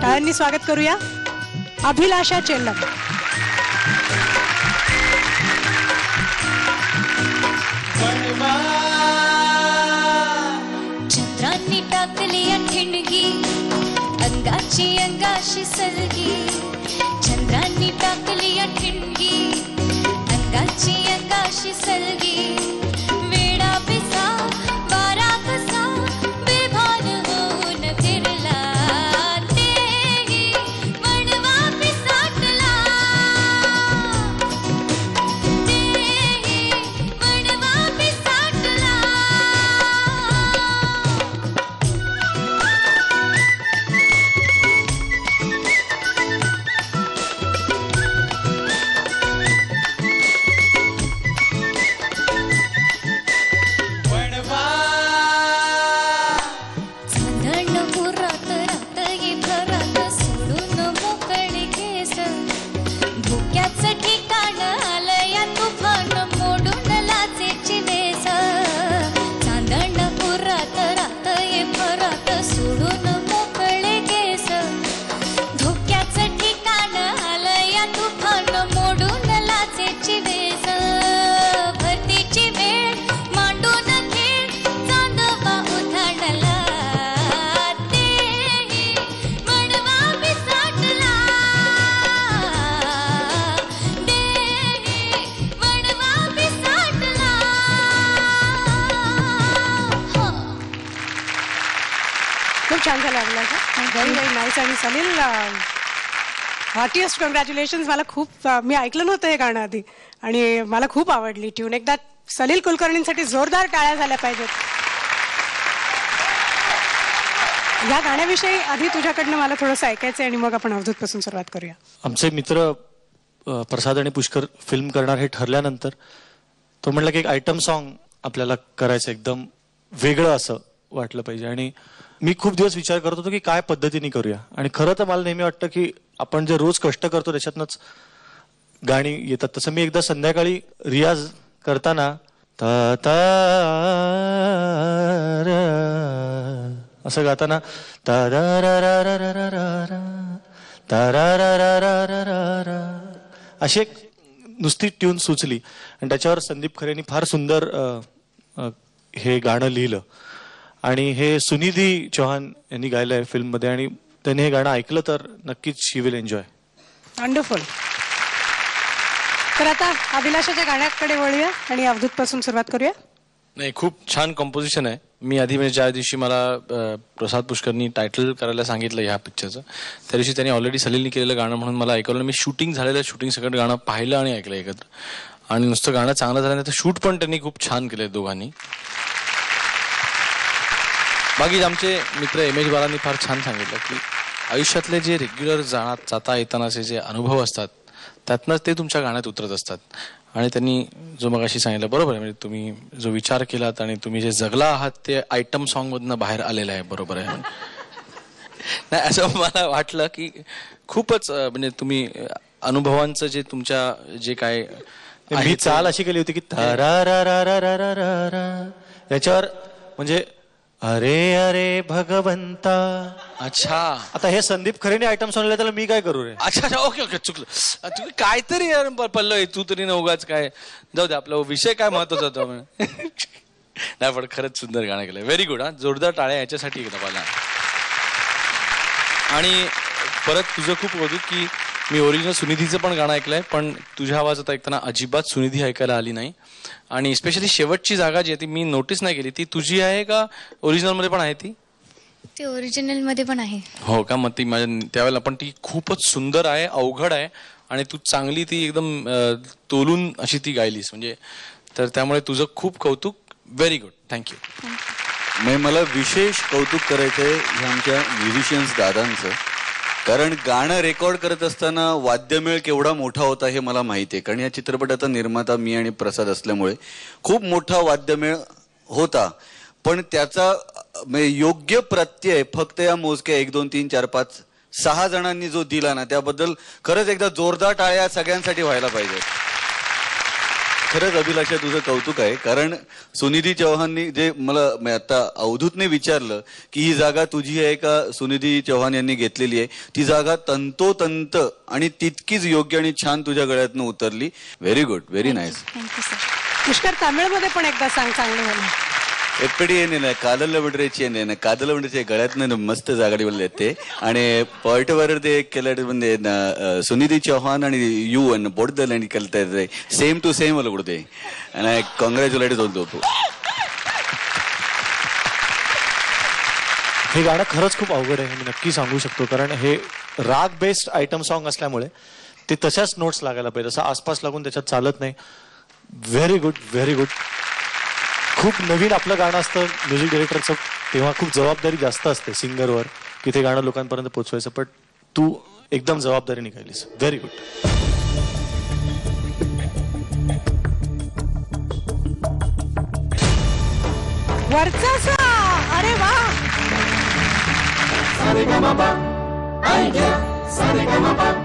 टाळ्यांनी स्वागत करूया अभिलाषा चेल्लम. चंद्रांनी टाकली ठिणगी अंगाची अंगाशी सलगी. चंद्रांनी टाकली ठिणगी अंगाची अंगाशी सलगी. वेडा पिसा वारा कसा बेभान होऊन फिरला. तेही वणवा पिसाटला. तेही वणवा पिसाटला. छान झालं अभिलाषा. Very very nice. आणि सलील हार्टिएस्ट कॉंग्रॅच्युलेशन्स. मला खूप मी ऐकलं नव्हतं हे गाणं आधी आणि मला खूप आवडली ट्यून. एकदा सलील कुलकर्णींसाठी जोरदार टाळ्या झाल्या पाहिजेत. या गाण्याविषयी आधी तुझ्याकडनं मला थोडंसं ऐकायचं आणि मग आपण अवधूत पासून सुरुवात करूया. आमचे मित्र प्रसाद आणि पुष्कर फिल्म करणार हे ठरल्यानंतर तो म्हटलं की एक आयटम सॉन्ग आपल्याला करायचं एकदम वेगळं असं वाटलं पाहिजे. आणि मी खूप दिवस विचार करत होतो की काय पद्धतीने करूया. आणि खरं तर मला नेहमी वाटतं की आपण जे रोज कष्ट करतो त्याच्यातनंच गाणी येतात. तसं मी एकदा संध्याकाळी रियाज करताना ता ता असं गाताना ता रा रा रा रा रा रा ता रा रा रा रा रा रा अशी एक नुसती ट्यून सुचली. आणि त्याच्यावर संदीप खरेंनी फार सुंदर हे गाणं लिहिलं. आणि हे सुनिधी चौहान यांनी गायलंय फिल्ममध्ये. आणि त्यांनी हे गाणं ऐकलं तर नक्कीच शी विल एन्जॉय. वंडरफुल. तर आता अभिलाषाच्या गाण्याकडे वळूया आणि अवधूत पासून सुरुवात करूया. नाही, खूप छान कंपोजिशन आहे. मी आधी म्हणजे ज्या दिवशी मला प्रसाद पुष्करनी टायटल करायला सांगितलं ह्या पिक्चरचं त्या दिवशी त्यांनी ऑलरेडी सलीलनी केलेलं गाणं म्हणून मला ऐकवलं. मी शूटिंग झालेलं शूटिंग सगळं गाणं पाहिलं आणि ऐकलं एकत्र. आणि नुसतं गाणं चांगलं झालं नाही तर शूट पण त्यांनी खूप छान केलंय दोघांनी. बाकी आमचे मित्र एम.एच. बालांनी फार छान सांगितलं की आयुष्यातले जे रेग्युलर जाता येतानाचे जे अनुभव असतात त्यातनंच ते तुमच्या गाण्यात उतरत असतात. आणि त्यांनी जो मगाशी सांगितलं बरोबर आहे. म्हणजे तुम्ही जो विचार केलात आणि तुम्ही जे जगला आहात ते आयटम सॉन्गमधनं बाहेर आलेलं आहे. बरोबर आहे. नाही, असं मला वाटलं की खूपच म्हणजे तुम्ही अनुभवांचं जे तुमच्या जे काय मी चाल अशी केली होती की याच्यावर म्हणजे अरे अरे भगवंता. अच्छा, आता हे संदीप खरेने आयटम सॉन्ग त्याला मी काय करू रे. अच्छा ओके ओके चुकलं. तुम्ही काहीतरी पल्लव तू तरी नवगाच काय. जाऊ दे, आपला विषय काय महत्वाचा होता. नाही पण खरंच सुंदर गाणं केलंय. Very good. हा, जोरदार टाळ्या याच्यासाठी एकदा पाहिला. आणि परत तुझं खूप होतं की मी ओरिजिनल सुनिधीचं पण गाणं ऐकलंय पण तुझ्या आवाजात ऐकताना अजिबात सुनिधी ऐकायला आली नाही. आणि स्पेशली शेवटची जागा जी आहे ती मी नोटीस नाही केली. ती तुझी आहे का ओरिजिनल मध्ये पण आहे? ती ओरिजिनल मध्ये पण आहे. हो का? मग ती माझ्या त्यावेळेला पण ती खूपच सुंदर आहे, अवघड आहे आणि तू चांगली ती एकदम तोलून अशी ती गायलीस म्हणजे. तर त्यामुळे तुझं खूप कौतुक. Very good. थँक्यू. मला विशेष कौतुक करायचंय आमच्या म्युझिशियन्स दादांचं. कारण गाणं रेकॉर्ड करत असताना वाद्यमेळ केवढा मोठा होता हे मला माहिती आहे. कारण या चित्रपटाचा निर्माता मी आणि प्रसाद असल्यामुळे खूप मोठा वाद्यमेळ होता. पण त्याचा योग्य प्रत्यय फक्त या मोजक्या 1 2 3 4 5 6 जणांनी जो दिला ना त्याबद्दल खरंच एकदा जोरदार टाळ्या सगळ्यांसाठी व्हायला पाहिजे. खरंच अभिलाषा तुझं कौतुक आहे, कारण सुनिधी चौहाननी जे मला आता अवधूतने विचारलं की ही जागा तुझी आहे का सुनिधी चौहान यांनी घेतलेली आहे, ती जागा तंतोतंत आणि तितकीच योग्य आणि छान तुझ्या गळ्यातनं उतरली. Very good, very nice. Thank you sir. Pushkar तमिळमध्ये पण एकदा सांग, चांगलं झालं. ಎಪ್ಪಡಿ ಏನೇನ ಕಾದಲ್ಲ ಬಿಡ್ರೇಚಿ ಏನೇನ ಕಾದಲ್ಲ ಬಿಡ್ರೆ ಗಳ್ಯಾತ್ನ मस्त जागाडी येते आणि पॉइंट वरती ಕೆಲವು ಬಂದೆ ಸುನಿಧಿ ಚೌಹಾನ್ आणि ಯು ಅನ್ನು ಬೊಡ್ದಲ್ಲಿ ಕಲಿತಾ ಇದ್ರೆ ಸೇಮ್ ಟು ಸೇಮ್ ಅಲ್ಲ ಕೊಡುತ್ತೆ. काँग्रॅच्युलेट होतो. हे गाणं खरंच खूप अवघड आहे, मी नक्की सांगू शकतो, कारण हे राग बेस्ड आयटम सॉन्ग असल्यामुळे ते तशाच नोट्स लागायला पाहिजे, असं आसपास लागून त्याच्यात चालत नाही. Very good, very good. खूप नवीन आपलं गाणं असतं म्युझिक डिरेक्टरचं, तेव्हा खूप जबाबदारी जास्त असते सिंगरवर की ते गाणं लोकांपर्यंत पोहोचवायचं, पण तू एकदम जबाबदारी निघालीस. Very good. वर्चस्व. अरे वा. Sa-re-ga-ma-pa, ay, yeah, sa-re-ga-ma-pa.